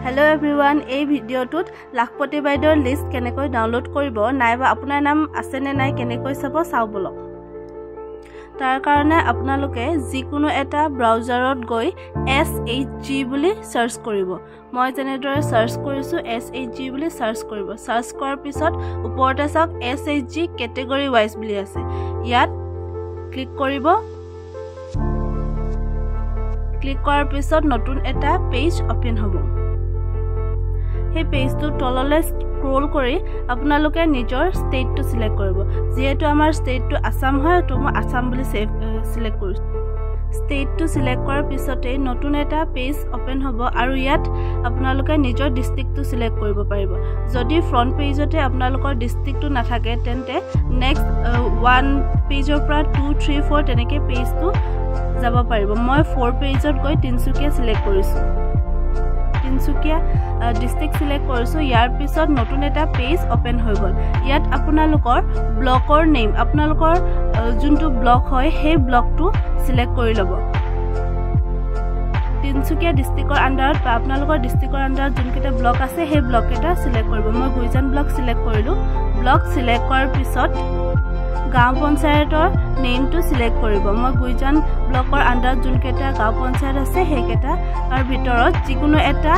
Hello everyone, এই ভিডিওটোত লাখপতি বাইদেউৰ list কেনেকৈ ডাউনলোড কৰিব নাইবা আপোনাৰ নাম আছে নে নাই কেনেকৈ চাও বলক। তাৰ কাৰণে আপোনালোকে যিকোনো এটা ব্ৰাউজাৰত গৈ SHG বুলি সাৰ্চ কৰিব। মই যেনেদৰে সাৰ্চ কৰিছো SHG বুলি সাৰ্চ কৰিব। সাৰ্চ কৰাৰ পিছত ওপৰতে চাওক SHG কেটেগৰী ওয়াইজ বুলি আছে। ইয়াত ক্লিক কৰিব। ক্লিক কৰাৰ পিছত নতুন এটা পেজ ওপেন হ'ব। हे पेज तो तलले स्क्रॉल करी আপোনালোকে নিজৰ স্টেট টু সিলেক্ট কৰিব। যেহেতু আমাৰ স্টেট টু আসাম হয় তো মই আসাম বুলি সিলেক্ট কৰিছো। স্টেট টু সিলেক্ট কৰাৰ পিছতে নতুন এটা পেজ ওপেন হ'ব আৰু ইয়াত আপোনালোকে নিজৰ ডিস্ট্ৰিক্ট টু সিলেক্ট কৰিব পাৰিব। যদি ফ্ৰন্ট পেজতে আপোনালোকৰ ডিস্ট্ৰিক্ট টু নাথাকে তেন্তে নেক্সট 1 পেজৰ পৰা 2 3 4 তেনেকৈ পেজ টু যাব পাৰিব। মই 4 পেজত গৈ তিনচুকীয়া সিলেক্ট কৰিছো। তিনচুকীয়া ডিস্ট্ৰিক্ট সিলেক্ট কৰিছো। ইয়াৰ পিছত নতুন এটা পেজ ওপেন হৈ গল। ইয়াত আপোনালোকৰ ব্লকৰ নেম আপোনালোকৰ যোনটো ব্লক হয় সেই ব্লকটো সিলেক্ট কৰি লব। তিনচুকীয়া ডিস্ট্ৰিক্টৰ আন্ডাৰত বা আপোনালোকৰ ডিস্ট্ৰিক্টৰ আন্ডাৰত যোনকেইটা ব্লক আছে সেই ব্লক এটা সিলেক্ট কৰিব। মই গুইজান ব্লক সিলেক্ট কৰিলো। ব্লক সিলেক্ট কৰাৰ পিছত গাঁও পঞ্চায়তৰ নেমটো সিলেক্ট কৰিব। মই গুইজান ব্লকৰ আন্ডাৰত যোনকেইটা গাঁও পঞ্চায়ত আছে সেইকেইটা আৰু ভিতৰত যিকোনো এটা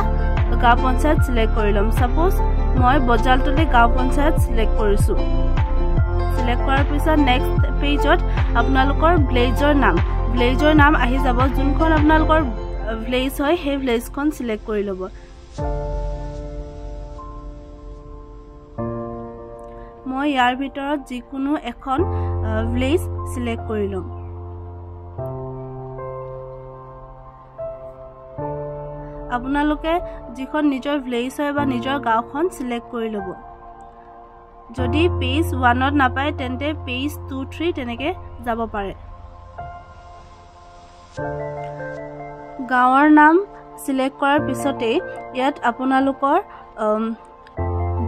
গাঁও পঞ্চায়ত সিলেক্ট কৰি লম। সাপোজ মই বজালতলি গাঁও পঞ্চায়ত সিলেক্ট কৰিছো। সিলেক্ট কৰাৰ পিছত নেক্সট পেজত আপোনালোকৰ ভিলেজৰ নাম আহি যাব। যোনখন আপোনালোকৰ ভিলেজ হয় সেই ভিলেজখন সিলেক্ট কৰি ল'ব। মই ইয়াৰ ভিতৰত যিকোনো এখন ভিলেজ সিলেক্ট কৰি লম। আপোনালোকে যিখন নিজৰ ভিলেজ হয় বা নিজৰ গাঁওখন সিলেক্ট কৰি ল'ব। যদি পেজ 1ত নাপায় তেন্তে পেজ 2 3 তেনেকৈ যাব পাৰে। গাঁৱৰ নাম সিলেক্ট কৰাৰ পিছতে ইয়াত আপোনালোকৰ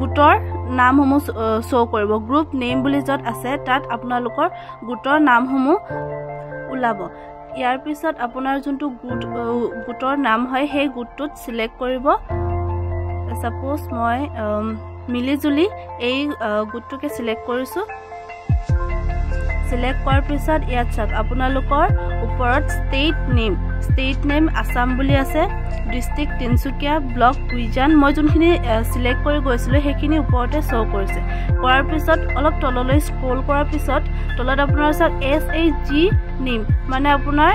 গোটৰ নামসমূহ শো কৰিব। গ্ৰুপ নেম বুলি যত আছে তাত আপোনালোকৰ গোটৰ নামসমূহ ওলাব। ইয়াৰ পিছত আপোনাৰ যোনটো গোটৰ নাম হয় সেই গোটটোত সিলেক্ট কৰিব। সাপোজ মই মিলিজুলি এই গোটটোকে সিলেক্ট কৰিছো। সিলেক্ট কৰাৰ পিছত ইয়াত চাওক আপোনালোকৰ ওপৰত ষ্টেট নেম আসাম বুলি আছে। District Tinsukia, block Guijan. মই যোনখিনি সিলেক্ট কৰি গৈছিলো সেইখিনি ওপৰতে শো কৰিছে। কৰাৰ পিছত অলপ তললৈ স্ক্ৰল কৰাৰ পিছত তলত আপোনাৰ চাওক SHG নেম মানে আপোনাৰ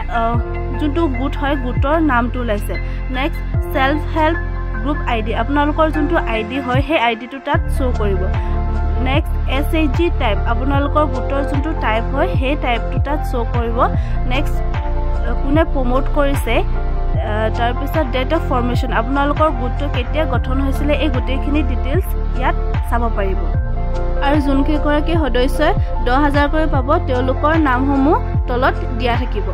যোনটো গোট হয় গোটৰ নামটো ওলাইছে। Next self help group ID আপোনালোকৰ যোনটো আইডি হয় সেই আইডিটো তাত শো কৰিব। নেক্সট SHG টাইপ আপোনালোকৰ গোটৰ যোনটো টাইপ হয় সেই টাইপটো তাত শো কৰিব। নেক্সট কোনে প্ৰমোট কৰিছে তাৰ পিছত ডেট অফ ফৰ্মেশ্যন আপোনালোকৰ গোটটো কেতিয়া গঠন হৈছিলে এই গোটেইখিনি ডিটেইলছ ইয়াত চাব পাৰিব। আৰু যোনকেইগৰাকী সদস্যই 10,000 কৰি পাব তেওঁলোকৰ নামসমূহ তলত দিয়া থাকিব।